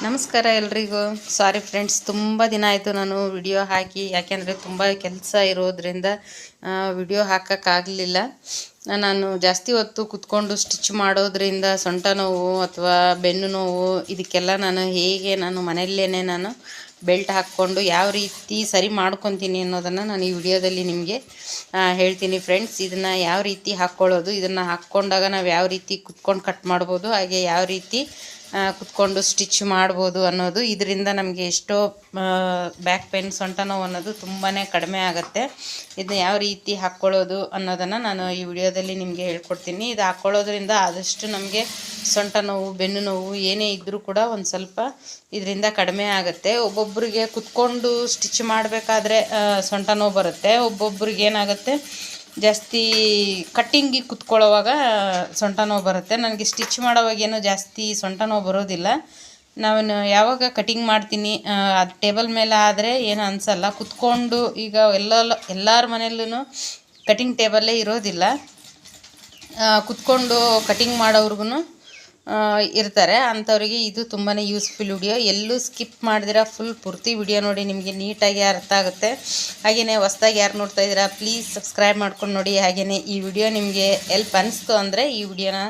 ನಮಸ್ಕಾರ ಎಲ್ರಿಗೂ. Sorry friends, ತುಂಬ ದಿನ ಆಯಿತು ನಾನು ವಿಡಿಯೋ ಹಾಕಿ. ಯಾಕೆಂದರೆ ತುಂಬ ಕೆಲಸ ಇರೋದ್ರಿಂದ ವಿಡಿಯೋ ಹಾಕೋಕ್ಕಾಗಲಿಲ್ಲ. ನಾನು ಜಾಸ್ತಿ ಹೊತ್ತು ಕುತ್ಕೊಂಡು ಸ್ಟಿಚ್ ಮಾಡೋದ್ರಿಂದ ಸೊಂಟ ನೋವು ಅಥವಾ ಬೆನ್ನು ನೋವು ಇದಕ್ಕೆಲ್ಲ ನಾನು ಮನೆಯಲ್ಲೇ ನಾನು ಬೆಲ್ಟ್ ಹಾಕ್ಕೊಂಡು ಯಾವ ರೀತಿ ಸರಿ ಮಾಡ್ಕೊತೀನಿ ಅನ್ನೋದನ್ನು ನಾನು ಈ ವಿಡಿಯೋದಲ್ಲಿ ನಿಮಗೆ ಹೇಳ್ತೀನಿ ಫ್ರೆಂಡ್ಸ್. ಇದನ್ನು ಯಾವ ರೀತಿ ಹಾಕ್ಕೊಳ್ಳೋದು, ಇದನ್ನು ಹಾಕ್ಕೊಂಡಾಗ ನಾವು ಯಾವ ರೀತಿ ಕುತ್ಕೊಂಡು ಕಟ್ ಮಾಡ್ಬೋದು, ಹಾಗೆ ಯಾವ ರೀತಿ ಕುತ್ಕೊಂಡು ಸ್ಟಿಚ್ ಮಾಡ್ಬೋದು ಅನ್ನೋದು, ಇದರಿಂದ ನಮಗೆ ಎಷ್ಟೋ ಬ್ಯಾಕ್ ಪೇನ್, ಸೊಂಟ ನೋವು ಅನ್ನೋದು ತುಂಬಾ ಕಡಿಮೆ ಆಗುತ್ತೆ. ಇದನ್ನ ಯಾವ ರೀತಿ ಹಾಕ್ಕೊಳ್ಳೋದು ಅನ್ನೋದನ್ನು ನಾನು ಈ ವಿಡಿಯೋದಲ್ಲಿ ನಿಮಗೆ ಹೇಳ್ಕೊಡ್ತೀನಿ. ಇದು ಹಾಕ್ಕೊಳ್ಳೋದ್ರಿಂದ ಆದಷ್ಟು ನಮಗೆ ಸೊಂಟ ನೋವು, ಬೆನ್ನು ನೋವು ಏನೇ ಇದ್ದರೂ ಕೂಡ ಒಂದು ಸ್ವಲ್ಪ ಇದರಿಂದ ಕಡಿಮೆ ಆಗುತ್ತೆ. ಒಬ್ಬೊಬ್ಬರಿಗೆ ಕುತ್ಕೊಂಡು ಸ್ಟಿಚ್ ಮಾಡಬೇಕಾದ್ರೆ ಸೊಂಟ ನೋವು ಬರುತ್ತೆ. ಒಬ್ಬೊಬ್ರಿಗೆ ಏನಾಗುತ್ತೆ, ಜಾಸ್ತಿ ಕಟ್ಟಿಂಗಿಗೆ ಕುತ್ಕೊಳ್ಳೋವಾಗ ಸೊಂಟ ನೋವು ಬರುತ್ತೆ. ನನಗೆ ಸ್ಟಿಚ್ ಮಾಡೋವಾಗ ಏನೂ ಜಾಸ್ತಿ ಸೊಂಟ ನೋವು ಬರೋದಿಲ್ಲ. ನಾನು ಯಾವಾಗ ಕಟಿಂಗ್ ಮಾಡ್ತೀನಿ ಅದು ಟೇಬಲ್ ಮೇಲೆ ಆದರೆ ಏನು ಅನಿಸಲ್ಲ. ಕುತ್ಕೊಂಡು ಈಗ ಎಲ್ಲರ ಮನೆಯಲ್ಲೂ ಕಟಿಂಗ್ ಟೇಬಲ್ಲೇ ಇರೋದಿಲ್ಲ. ಕುತ್ಕೊಂಡು ಕಟಿಂಗ್ ಮಾಡೋವ್ರಿಗೂ ಇರ್ತಾರೆ. ಅಂಥವ್ರಿಗೆ ಇದು ತುಂಬಾ ಯೂಸ್ಫುಲ್ ವಿಡಿಯೋ. ಎಲ್ಲೂ ಸ್ಕಿಪ್ ಮಾಡಿದಿರ ಫುಲ್ ಪೂರ್ತಿ ವಿಡಿಯೋ ನೋಡಿ, ನಿಮಗೆ ನೀಟಾಗಿ ಅರ್ಥ ಆಗುತ್ತೆ. ಹಾಗೆಯೇ ಹೊಸ್ದಾಗಿ ಯಾರು ನೋಡ್ತಾ ಇದ್ದೀರಾ ಪ್ಲೀಸ್ ಸಬ್ಸ್ಕ್ರೈಬ್ ಮಾಡ್ಕೊಂಡು ನೋಡಿ. ಹಾಗೆಯೇ ಈ ವಿಡಿಯೋ ನಿಮಗೆ ಹೆಲ್ಪ್ ಅನಿಸ್ತು ಅಂದರೆ ಈ ವಿಡಿಯೋನ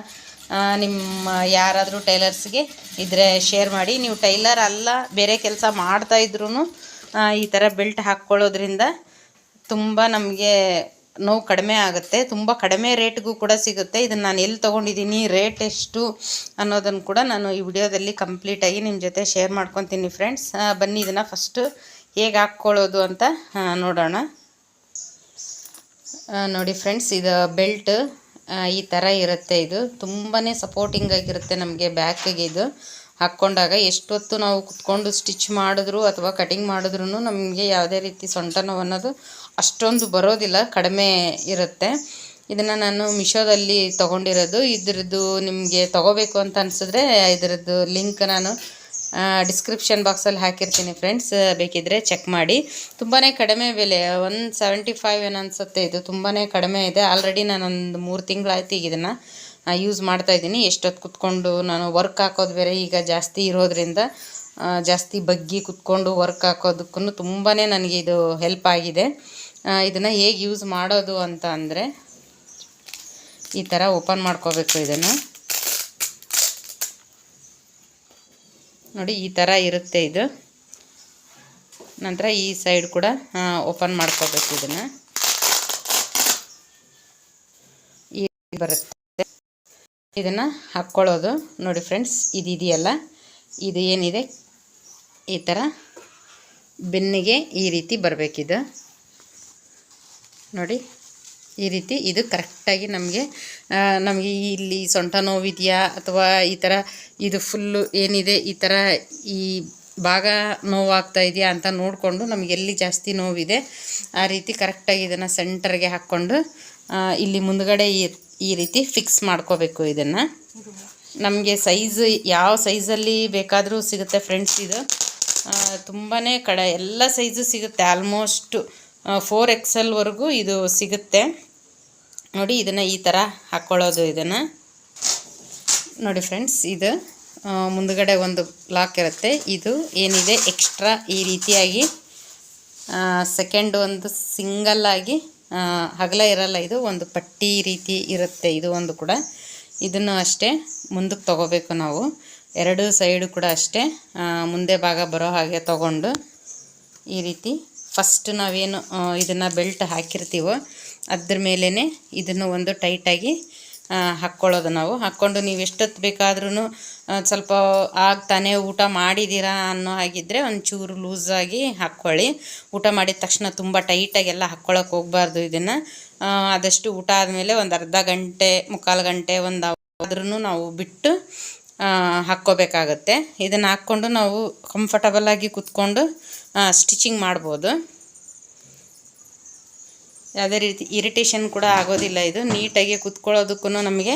ನಿಮ್ಮ ಯಾರಾದರೂ ಟೈಲರ್ಸ್ಗೆ ಇದ್ದರೆ ಶೇರ್ ಮಾಡಿ. ನೀವು ಟೈಲರ್ ಅಲ್ಲ, ಬೇರೆ ಕೆಲಸ ಮಾಡ್ತಾಯಿದ್ರೂ ಈ ಥರ ಬೆಲ್ಟ್ ಹಾಕ್ಕೊಳ್ಳೋದ್ರಿಂದ ತುಂಬ ನಮಗೆ ನೋವು ಕಡಿಮೆ ಆಗುತ್ತೆ. ತುಂಬ ಕಡಿಮೆ ರೇಟ್ಗೂ ಕೂಡ ಸಿಗುತ್ತೆ. ಇದನ್ನು ನಾನು ಎಲ್ಲಿ ತೊಗೊಂಡಿದ್ದೀನಿ, ರೇಟ್ ಎಷ್ಟು ಅನ್ನೋದನ್ನು ಕೂಡ ನಾನು ಈ ವಿಡಿಯೋದಲ್ಲಿ ಕಂಪ್ಲೀಟಾಗಿ ನಿಮ್ಮ ಜೊತೆ ಶೇರ್ ಮಾಡ್ಕೊತೀನಿ ಫ್ರೆಂಡ್ಸ್. ಬನ್ನಿ ಇದನ್ನು ಫಸ್ಟು ಹೇಗೆ ಹಾಕ್ಕೊಳ್ಳೋದು ಅಂತ ನೋಡೋಣ. ನೋಡಿ ಫ್ರೆಂಡ್ಸ್, ಇದು ಬೆಲ್ಟ್ ಈ ಥರ ಇರುತ್ತೆ. ಇದು ತುಂಬಾ ಸಪೋರ್ಟಿಂಗ್ ಆಗಿರುತ್ತೆ ನಮಗೆ ಬ್ಯಾಕಿಗೆ. ಇದು ಹಾಕ್ಕೊಂಡಾಗ ಎಷ್ಟೊತ್ತು ನಾವು ಕುತ್ಕೊಂಡು ಸ್ಟಿಚ್ ಮಾಡಿದ್ರು ಅಥವಾ ಕಟಿಂಗ್ ಮಾಡಿದ್ರೂ ನಮಗೆ ಯಾವುದೇ ರೀತಿ ಸೊಂಟ ನೋವು ಅನ್ನೋದು ಅಷ್ಟೊಂದು ಬರೋದಿಲ್ಲ, ಕಡಿಮೆ ಇರುತ್ತೆ. ಇದನ್ನು ನಾನು ಮಿಶೋದಲ್ಲಿ ತೊಗೊಂಡಿರೋದು. ಇದ್ರದ್ದು ನಿಮಗೆ ತೊಗೋಬೇಕು ಅಂತ ಅನಿಸಿದ್ರೆ ಇದರದ್ದು ಲಿಂಕ್ ನಾನು ಡಿಸ್ಕ್ರಿಪ್ಷನ್ ಬಾಕ್ಸಲ್ಲಿ ಹಾಕಿರ್ತೀನಿ ಫ್ರೆಂಡ್ಸ್, ಬೇಕಿದ್ದರೆ ಚೆಕ್ ಮಾಡಿ. ತುಂಬಾ ಕಡಿಮೆ ಬೆಲೆ, 175 ಏನು ಅನಿಸುತ್ತೆ. ಇದು ತುಂಬಾ ಕಡಿಮೆ ಇದೆ. ಆಲ್ರೆಡಿ ನಾನೊಂದು 3 ತಿಂಗಳಾಯ್ತು ಈಗ ಇದನ್ನು ಯೂಸ್ ಮಾಡ್ತಾಯಿದ್ದೀನಿ. ಎಷ್ಟೊತ್ತು ಕುತ್ಕೊಂಡು ನಾನು ವರ್ಕ್ ಹಾಕೋದು ಬೇರೆ ಈಗ ಜಾಸ್ತಿ ಇರೋದ್ರಿಂದ ಜಾಸ್ತಿ ಬಗ್ಗಿ ಕುತ್ಕೊಂಡು ವರ್ಕ್ ಹಾಕೋದಕ್ಕೂ ತುಂಬಾ ನನಗೆ ಇದು ಹೆಲ್ಪ್ ಆಗಿದೆ. ಇದನ್ನು ಹೇಗೆ ಯೂಸ್ ಮಾಡೋದು ಅಂತ ಅಂದರೆ, ಈ ಥರ ಓಪನ್ ಮಾಡ್ಕೋಬೇಕು. ಇದನ್ನು ನೋಡಿ, ಈ ಥರ ಇರುತ್ತೆ ಇದು. ನಂತರ ಈ ಸೈಡ್ ಕೂಡ ಓಪನ್ ಮಾಡ್ಕೋಬೇಕು. ಇದನ್ನು ಈ ಬರುತ್ತೆ. ಇದನ್ನು ಹಾಕ್ಕೊಳ್ಳೋದು ನೋಡಿ ಫ್ರೆಂಡ್ಸ್, ಇದೆಯಲ್ಲ, ಇದು ಏನಿದೆ ಈ ಥರ ಬೆನ್ನಿಗೆ ಈ ರೀತಿ ಬರಬೇಕಿದು ನೋಡಿ. ಈ ರೀತಿ ಇದು ಕರೆಕ್ಟಾಗಿ ನಮಗೆ ಇಲ್ಲಿ ಸೊಂಟ ನೋವಿದೆಯಾ ಅಥವಾ ಈ ಥರ ಇದು ಫುಲ್ಲು ಏನಿದೆ ಈ ಥರ ಈ ಭಾಗ ನೋವಾಗ್ತಾ ಇದೆಯಾ ಅಂತ ನೋಡಿಕೊಂಡು ನಮಗೆ ಎಲ್ಲಿ ಜಾಸ್ತಿ ನೋವಿದೆ ಆ ರೀತಿ ಕರೆಕ್ಟಾಗಿ ಇದನ್ನು ಸೆಂಟರ್ಗೆ ಹಾಕ್ಕೊಂಡು ಇಲ್ಲಿ ಮುಂದ್ಗಡೆ ಈ ರೀತಿ ಫಿಕ್ಸ್ ಮಾಡ್ಕೋಬೇಕು. ಇದನ್ನು ನಮಗೆ ಸೈಜ್ ಯಾವ ಸೈಜಲ್ಲಿ ಬೇಕಾದರೂ ಸಿಗುತ್ತೆ ಫ್ರೆಂಡ್ಸ್. ಇದು ತುಂಬಾ ಎಲ್ಲ ಸೈಜು ಸಿಗುತ್ತೆ. ಆಲ್ಮೋಸ್ಟ್ 4XL ವರೆಗೂ ಇದು ಸಿಗುತ್ತೆ ನೋಡಿ. ಇದನ್ನು ಈ ಥರ ಹಾಕ್ಕೊಳ್ಳೋದು. ಇದನ್ನು ನೋಡಿ ಫ್ರೆಂಡ್ಸ್, ಇದು ಮುಂದುಗಡೆ ಒಂದು ಲಾಕ್ ಇರುತ್ತೆ. ಇದು ಏನಿದೆ ಎಕ್ಸ್ಟ್ರಾ ಈ ರೀತಿಯಾಗಿ ಸೆಕೆಂಡ್ ಒಂದು ಸಿಂಗಲ್ಲಾಗಿ ಅಗಲ ಇರಲ್ಲ, ಇದು ಒಂದು ಪಟ್ಟಿ ರೀತಿ ಇರುತ್ತೆ. ಇದು ಒಂದು ಕೂಡ ಇದನ್ನು ಅಷ್ಟೇ ಮುಂದಕ್ಕೆ ತೊಗೋಬೇಕು ನಾವು. ಎರಡು ಸೈಡು ಕೂಡ ಅಷ್ಟೇ ಮುಂದೆ ಭಾಗ ಬರೋ ಹಾಗೆ ತೊಗೊಂಡು ಈ ರೀತಿ ಫಸ್ಟ್ ನಾವೇನು ಇದನ್ನು ಬೆಲ್ಟ್ ಹಾಕಿರ್ತೀವೋ ಅದ್ರ ಮೇಲೇ ಇದನ್ನು ಒಂದು ಟೈಟಾಗಿ ಹಾಕ್ಕೊಳ್ಳೋದು ನಾವು. ಹಾಕ್ಕೊಂಡು ನೀವು ಎಷ್ಟೊತ್ತು ಬೇಕಾದ್ರೂ ಸ್ವಲ್ಪ ಆಗ್ತಾನೆ ಊಟ ಮಾಡಿದ್ದೀರಾ ಅನ್ನೋ ಹಾಗಿದ್ದರೆ ಒಂಚೂರು ಲೂಸಾಗಿ ಹಾಕ್ಕೊಳ್ಳಿ. ಊಟ ಮಾಡಿದ ತಕ್ಷಣ ತುಂಬ ಟೈಟಾಗೆಲ್ಲ ಹಾಕ್ಕೊಳ್ಳೋಕೆ ಹೋಗಬಾರ್ದು. ಇದನ್ನು ಆದಷ್ಟು ಊಟ ಆದಮೇಲೆ ಒಂದು ಅರ್ಧ ಗಂಟೆ, ಮುಕ್ಕಾಲು ಗಂಟೆ, ಒಂದು ಆದ್ರೂ ನಾವು ಬಿಟ್ಟು ಹಾಕ್ಕೋಬೇಕಾಗತ್ತೆ. ಇದನ್ನು ಹಾಕ್ಕೊಂಡು ನಾವು ಕಂಫರ್ಟಬಲಾಗಿ ಕುತ್ಕೊಂಡು ಸ್ಟಿಚಿಂಗ್ ಮಾಡ್ಬೋದು. ಯಾವುದೇ ರೀತಿ ಇರಿಟೇಷನ್ ಕೂಡ ಆಗೋದಿಲ್ಲ. ಇದು ನೀಟಾಗಿ ಕುತ್ಕೊಳ್ಳೋದಕ್ಕೂ ನಮಗೆ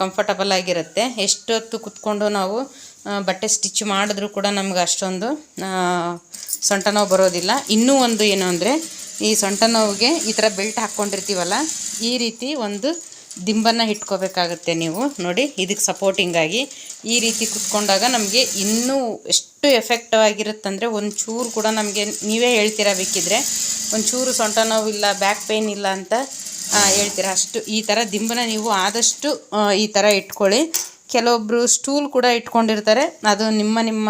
ಕಂಫರ್ಟಬಲ್ ಆಗಿರುತ್ತೆ. ಎಷ್ಟೊತ್ತು ಕುತ್ಕೊಂಡು ನಾವು ಬಟ್ಟೆ ಸ್ಟಿಚ್ ಮಾಡಿದ್ರೂ ಕೂಡ ನಮ್ಗೆ ಅಷ್ಟೊಂದು ಸೊಂಟ ನೋವು ಬರೋದಿಲ್ಲ. ಇನ್ನೂ ಒಂದು ಏನು ಅಂದರೆ, ಈ ಸೊಂಟ ನೋವಿಗೆ ಈ ಥರ ಬೆಲ್ಟ್ ಹಾಕ್ಕೊಂಡಿರ್ತೀವಲ್ಲ, ಈ ರೀತಿ ಒಂದು ದಿಂಬನ್ನು ಇಟ್ಕೋಬೇಕಾಗುತ್ತೆ ನೀವು ನೋಡಿ. ಇದಕ್ಕೆ ಸಪೋರ್ಟಿಂಗಾಗಿ ಈ ರೀತಿ ಕುತ್ಕೊಂಡಾಗ ನಮಗೆ ಇನ್ನೂ ಎಷ್ಟು ಎಫೆಕ್ಟಿವ್ ಆಗಿರುತ್ತಂದರೆ ಒಂಚೂರು ಕೂಡ ನಮಗೆ ನೀವೇ ಹೇಳ್ತೀರಾ ಬೇಕಿದ್ರೆ ಒಂಚೂರು ಸೊಂಟ ನೋವಿಲ್ಲ ಬ್ಯಾಕ್ ಪೇಯ್ನ್ ಇಲ್ಲ ಅಂತ ಹೇಳ್ತೀರಾ. ಅಷ್ಟು ಈ ಥರ ದಿಂಬನ್ನ ನೀವು ಆದಷ್ಟು ಈ ಥರ ಇಟ್ಕೊಳ್ಳಿ. ಕೆಲವೊಬ್ಬರು ಸ್ಟೂಲ್ ಕೂಡ ಇಟ್ಕೊಂಡಿರ್ತಾರೆ, ಅದು ನಿಮ್ಮ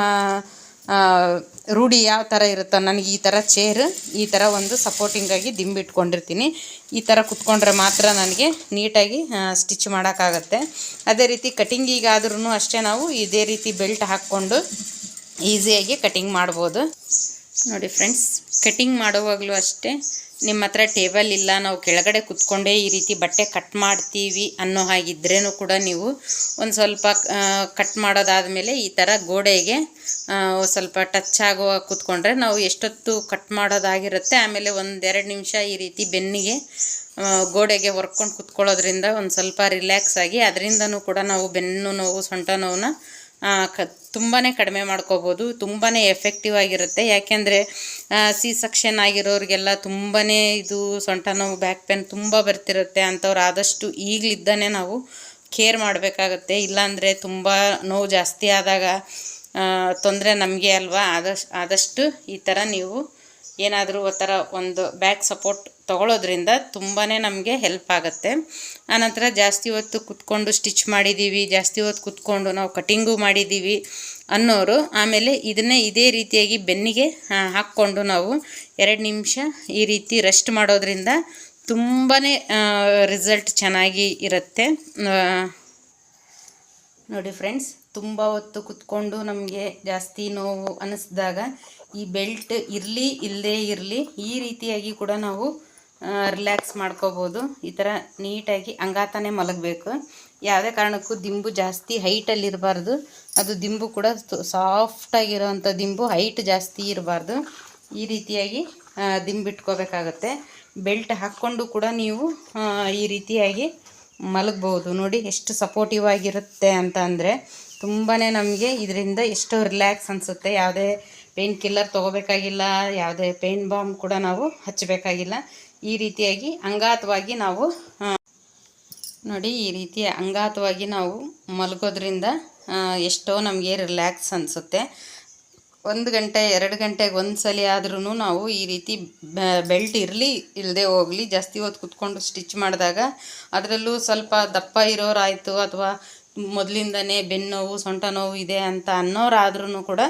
ರೂಢಿ ಯಾವ ಥರ ಇರುತ್ತೋ. ನನಗೆ ಈ ಥರ ಚೇರ್, ಈ ಥರ ಒಂದು ಸಪೋರ್ಟಿಂಗಾಗಿ ದಿಂಬು ಇಟ್ಕೊಂಡಿರ್ತೀನಿ. ಈ ಥರ ಕುತ್ಕೊಂಡ್ರೆ ಮಾತ್ರ ನನಗೆ ನೀಟಾಗಿ ಸ್ಟಿಚ್ ಮಾಡೋಕ್ಕಾಗತ್ತೆ. ಅದೇ ರೀತಿ ಕಟಿಂಗಿಗಾದ್ರೂ ಅಷ್ಟೇ ನಾವು ಇದೇ ರೀತಿ ಬೆಲ್ಟ್ ಹಾಕ್ಕೊಂಡು ಈಸಿಯಾಗಿ ಕಟಿಂಗ್ ಮಾಡ್ಬೋದು. ನೋಡಿ ಫ್ರೆಂಡ್ಸ್, ಕಟಿಂಗ್ ಮಾಡುವಾಗಲೂ ಅಷ್ಟೇ ನಿಮ್ಮ ಹತ್ರ ಟೇಬಲ್ ಇಲ್ಲ, ನಾವು ಕೆಳಗಡೆ ಕುತ್ಕೊಂಡೇ ಈ ರೀತಿ ಬಟ್ಟೆ ಕಟ್ ಮಾಡ್ತೀವಿ ಅನ್ನೋ ಹಾಗಿದ್ರೇನೂ ಕೂಡ ನೀವು ಒಂದು ಸ್ವಲ್ಪ ಕಟ್ ಮಾಡೋದಾದಮೇಲೆ ಈ ಥರ ಗೋಡೆಗೆ ಸ್ವಲ್ಪ ಟಚ್ ಆಗುವ ಕೂತ್ಕೊಂಡ್ರೆ ನಾವು ಎಷ್ಟೊತ್ತು ಕಟ್ ಮಾಡೋದಾಗಿರುತ್ತೆ. ಆಮೇಲೆ 1-2 ನಿಮಿಷ ಈ ರೀತಿ ಬೆನ್ನಿಗೆ ಗೋಡೆಗೆ ಹೊರ್ಕೊಂಡು ಕುತ್ಕೊಳ್ಳೋದ್ರಿಂದ ಒಂದು ಸ್ವಲ್ಪ ರಿಲ್ಯಾಕ್ಸ್ ಆಗಿ ಅದರಿಂದನೂ ಕೂಡ ನಾವು ಬೆನ್ನು ನೋವು ಸೊಂಟ ನೋವನ್ನ ತುಂಬಾ ಕಡಿಮೆ ಮಾಡ್ಕೋಬೋದು. ತುಂಬಾ ಎಫೆಕ್ಟಿವ್ ಆಗಿರುತ್ತೆ. ಯಾಕೆಂದರೆ ಸೆಕ್ಷನ್ ಆಗಿರೋರಿಗೆಲ್ಲ ತುಂಬಾ ಇದು ಸೊಂಟ ನೋವು ಬ್ಯಾಕ್ ಪೇನ್ ತುಂಬ ಬರ್ತಿರುತ್ತೆ. ಅಂಥವ್ರು ಆದಷ್ಟು ಈಗಲಿದ್ದಾನೆ ನಾವು ಕೇರ್ ಮಾಡಬೇಕಾಗತ್ತೆ. ಇಲ್ಲಾಂದರೆ ತುಂಬ ನೋವು ಜಾಸ್ತಿ ಆದಾಗ ತೊಂದರೆ ನಮಗೆ ಅಲ್ವಾ. ಆದಷ್ಟು ಈ ಥರ ನೀವು ಏನಾದರೂ ಥರ ಒಂದು ಬ್ಯಾಕ್ ಸಪೋರ್ಟ್ ತೊಗೊಳೋದ್ರಿಂದ ತುಂಬಾ ನಮಗೆ ಹೆಲ್ಪ್ ಆಗುತ್ತೆ. ಆನಂತರ ಜಾಸ್ತಿ ಹೊತ್ತು ಕುತ್ಕೊಂಡು ಸ್ಟಿಚ್ ಮಾಡಿದ್ದೀವಿ, ಜಾಸ್ತಿ ಹೊತ್ತು ಕುತ್ಕೊಂಡು ನಾವು ಕಟಿಂಗು ಮಾಡಿದ್ದೀವಿ ಅನ್ನೋರು ಆಮೇಲೆ ಇದನ್ನೇ ಇದೇ ರೀತಿಯಾಗಿ ಬೆನ್ನಿಗೆ ಹಾಕ್ಕೊಂಡು ನಾವು 2 ನಿಮಿಷ ಈ ರೀತಿ ರೆಸ್ಟ್ ಮಾಡೋದ್ರಿಂದ ತುಂಬಾ ರಿಸಲ್ಟ್ ಚೆನ್ನಾಗಿ ಇರುತ್ತೆ. ನೋಡಿ ಫ್ರೆಂಡ್ಸ್, ತುಂಬ ಹೊತ್ತು ಕುತ್ಕೊಂಡು ನಮಗೆ ಜಾಸ್ತಿ ನೋವು ಅನ್ನಿಸಿದಾಗ ಈ ಬೆಲ್ಟ್ ಇರಲಿ ಇಲ್ಲದೇ ಇರಲಿ ಈ ರೀತಿಯಾಗಿ ಕೂಡ ನಾವು ರಿಲ್ಯಾಕ್ಸ್ ಮಾಡ್ಕೋಬೋದು. ಈ ಥರ ನೀಟಾಗಿ ಅಂಗಾತಾನೆ ಮಲಗಬೇಕು. ಯಾವುದೇ ಕಾರಣಕ್ಕೂ ದಿಂಬು ಜಾಸ್ತಿ ಹೈಟಲ್ಲಿ ಇರಬಾರ್ದು. ಅದು ದಿಂಬು ಕೂಡ ಸಾಫ್ಟಾಗಿರೋವಂಥ ದಿಂಬು, ಹೈಟ್ ಜಾಸ್ತಿ ಇರಬಾರ್ದು. ಈ ರೀತಿಯಾಗಿ ದಿಂಬು ಇಟ್ಕೋಬೇಕಾಗತ್ತೆ. ಬೆಲ್ಟ್ ಹಾಕ್ಕೊಂಡು ಕೂಡ ನೀವು ಈ ರೀತಿಯಾಗಿ ಮಲಗ್ಬೋದು. ನೋಡಿ ಎಷ್ಟು ಸಪೋರ್ಟಿವ್ ಆಗಿರುತ್ತೆ ಅಂತ ಅಂದರೆ ತುಂಬಾ ನಮಗೆ ಇದರಿಂದ ಎಷ್ಟು ರಿಲ್ಯಾಕ್ಸ್ ಅನಿಸುತ್ತೆ. ಯಾವುದೇ ಪೇಯ್ನ್ ಕಿಲ್ಲರ್ ತೊಗೋಬೇಕಾಗಿಲ್ಲ, ಯಾವುದೇ ಪೇಯ್ನ್ ಬಾಮ್ ಕೂಡ ನಾವು ಹಚ್ಚಬೇಕಾಗಿಲ್ಲ. ಈ ರೀತಿಯಾಗಿ ಅಂಗಾತವಾಗಿ ನಾವು ನೋಡಿ ಈ ರೀತಿ ಅಂಗಾತವಾಗಿ ನಾವು ಮಲಗೋದ್ರಿಂದ ಎಷ್ಟೋ ನಮಗೆ ರಿಲ್ಯಾಕ್ಸ್ ಅನಿಸುತ್ತೆ. 1 ಗಂಟೆ 2 ಗಂಟೆಗೆ ಒಂದು ಸಲ ಆದ್ರೂ ನಾವು ಈ ರೀತಿ ಬೆಲ್ಟ್ ಇರಲಿ ಇಲ್ಲದೆ ಹೋಗಲಿ ಜಾಸ್ತಿ ಹೊತ್ತು ಕುತ್ಕೊಂಡು ಸ್ಟಿಚ್ ಮಾಡಿದಾಗ, ಅದರಲ್ಲೂ ಸ್ವಲ್ಪ ದಪ್ಪ ಇರೋರಾಯಿತು ಅಥವಾ ಮೊದಲಿಂದನೇ ಬೆನ್ನೋವು ಸೊಂಟ ನೋವು ಇದೆ ಅಂತ ಅನ್ನೋರಾದ್ರೂ ಕೂಡ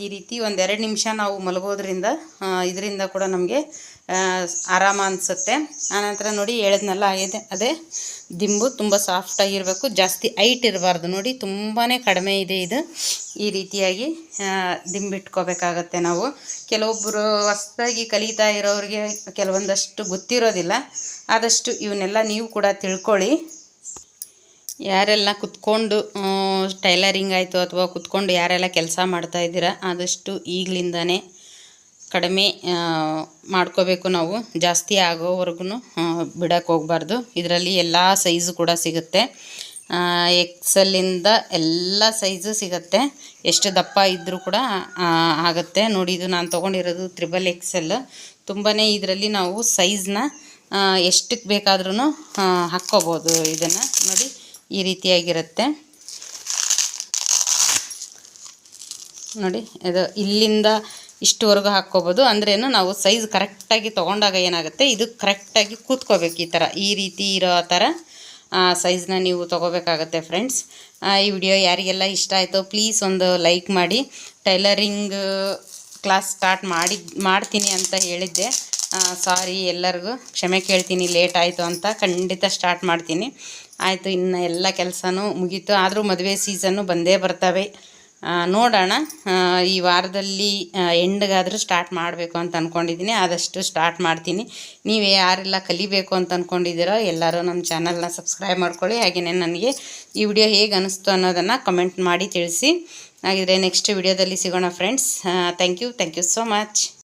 ಈ ರೀತಿ 1-2 ನಿಮಿಷ ನಾವು ಮಲಗೋದ್ರಿಂದ ಇದರಿಂದ ಕೂಡ ನಮಗೆ ಆರಾಮ ಅನಿಸುತ್ತೆ. ಆನಂತರ ನೋಡಿ ಹೇಳಿದ್ನಲ್ಲ ಅದೇ ದಿಂಬು ತುಂಬ ಸಾಫ್ಟಾಗಿರಬೇಕು, ಜಾಸ್ತಿ ಹೈಟ್ ಇರಬಾರ್ದು. ನೋಡಿ ತುಂಬಾ ಕಡಿಮೆ ಇದೆ ಇದು. ಈ ರೀತಿಯಾಗಿ ದಿಂಬಿಟ್ಕೋಬೇಕಾಗತ್ತೆ ನಾವು. ಕೆಲವೊಬ್ಬರು ಹೊಸದಾಗಿ ಕಲಿತಾ ಇರೋರಿಗೆ ಕೆಲವೊಂದಷ್ಟು ಗೊತ್ತಿರೋದಿಲ್ಲ. ಆದಷ್ಟು ಇವನ್ನೆಲ್ಲ ನೀವು ಕೂಡ ತಿಳ್ಕೊಳ್ಳಿ. ಯಾರೆಲ್ಲ ಕುತ್ಕೊಂಡು ಟೈಲರಿಂಗ್ ಆಯಿತು ಅಥವಾ ಕುತ್ಕೊಂಡು ಯಾರೆಲ್ಲ ಕೆಲಸ ಮಾಡ್ತಾಯಿದ್ದೀರಾ ಆದಷ್ಟು ಈಗಲಿಂದನೇ ಕಡಿಮೆ ಮಾಡ್ಕೋಬೇಕು. ನಾವು ಜಾಸ್ತಿ ಆಗೋವರೆಗೂ ಬಿಡೋಕ್ಕೆ ಹೋಗಬಾರ್ದು. ಇದರಲ್ಲಿ ಎಲ್ಲ ಸೈಜು ಕೂಡ ಸಿಗುತ್ತೆ. ಎಕ್ಸೆಲ್ಲಿಂದ ಎಲ್ಲ ಸೈಜು ಸಿಗುತ್ತೆ. ಎಷ್ಟು ದಪ್ಪ ಇದ್ದರೂ ಕೂಡ ಆಗುತ್ತೆ. ನೋಡಿ, ಇದು ನಾನು ತೊಗೊಂಡಿರೋದು 3XL. ತುಂಬಾ ಇದರಲ್ಲಿ ನಾವು ಸೈಜ್ನ ಎಷ್ಟಕ್ಕೆ ಬೇಕಾದ್ರೂ ಹಾಕ್ಕೋಬೋದು. ಇದನ್ನು ನೋಡಿ ಈ ರೀತಿಯಾಗಿರುತ್ತೆ. ನೋಡಿ, ಇದು ಇಲ್ಲಿಂದ ಇಷ್ಟುವರೆಗೂ ಹಾಕ್ಕೋಬೋದು. ಅಂದ್ರೇನು ನಾವು ಸೈಜ್ ಕರೆಕ್ಟಾಗಿ ತೊಗೊಂಡಾಗ ಏನಾಗುತ್ತೆ, ಇದು ಕರೆಕ್ಟಾಗಿ ಕೂತ್ಕೋಬೇಕು. ಈ ರೀತಿ ಇರೋ ಥರ ಸೈಜ್ನ ನೀವು ತೊಗೋಬೇಕಾಗತ್ತೆ ಫ್ರೆಂಡ್ಸ್. ಈ ವಿಡಿಯೋ ಯಾರಿಗೆಲ್ಲ ಇಷ್ಟ ಆಯಿತೋ ಪ್ಲೀಸ್ ಒಂದು ಲೈಕ್ ಮಾಡಿ. ಟೈಲರಿಂಗ್ ಕ್ಲಾಸ್ ಸ್ಟಾರ್ಟ್ ಮಾಡ್ತೀನಿ ಅಂತ ಹೇಳಿದ್ದೆ. ಸಾರಿ, ಎಲ್ಲರಿಗೂ ಕ್ಷಮೆ ಕೇಳ್ತೀನಿ, ಲೇಟ್ ಆಯಿತು ಅಂತ. ಖಂಡಿತ ಸ್ಟಾರ್ಟ್ ಮಾಡ್ತೀನಿ. ಆಯಿತು, ಇನ್ನು ಎಲ್ಲ ಕೆಲಸನೂ ಮುಗೀತು. ಆದರೂ ಮದುವೆ ಸೀಸನ್ನು ಬಂದೇ ಬರ್ತವೆ. ನೋಡೋಣ, ಈ ವಾರದಲ್ಲಿ ಎಂಡ್ಗಾದರೂ ಸ್ಟಾರ್ಟ್ ಮಾಡಬೇಕು ಅಂತ ಅಂದ್ಕೊಂಡಿದ್ದೀನಿ. ಆದಷ್ಟು ಸ್ಟಾರ್ಟ್ ಮಾಡ್ತೀನಿ. ನೀವು ಯಾರೆಲ್ಲ ಕಲಿಬೇಕು ಅಂತ ಅಂದ್ಕೊಂಡಿದ್ದೀರೋ ಎಲ್ಲರೂ ನಮ್ಮ ಚಾನಲ್ನ ಸಬ್ಸ್ಕ್ರೈಬ್ ಮಾಡ್ಕೊಳ್ಳಿ. ಹಾಗೆಯೇ ನನಗೆ ಈ ವಿಡಿಯೋ ಹೇಗೆ ಅನ್ನಿಸ್ತು ಅನ್ನೋದನ್ನು ಕಮೆಂಟ್ ಮಾಡಿ ತಿಳಿಸಿ. ಹಾಗಿದ್ರೆ ನೆಕ್ಸ್ಟ್ ವಿಡಿಯೋದಲ್ಲಿ ಸಿಗೋಣ friends. Thank you so much.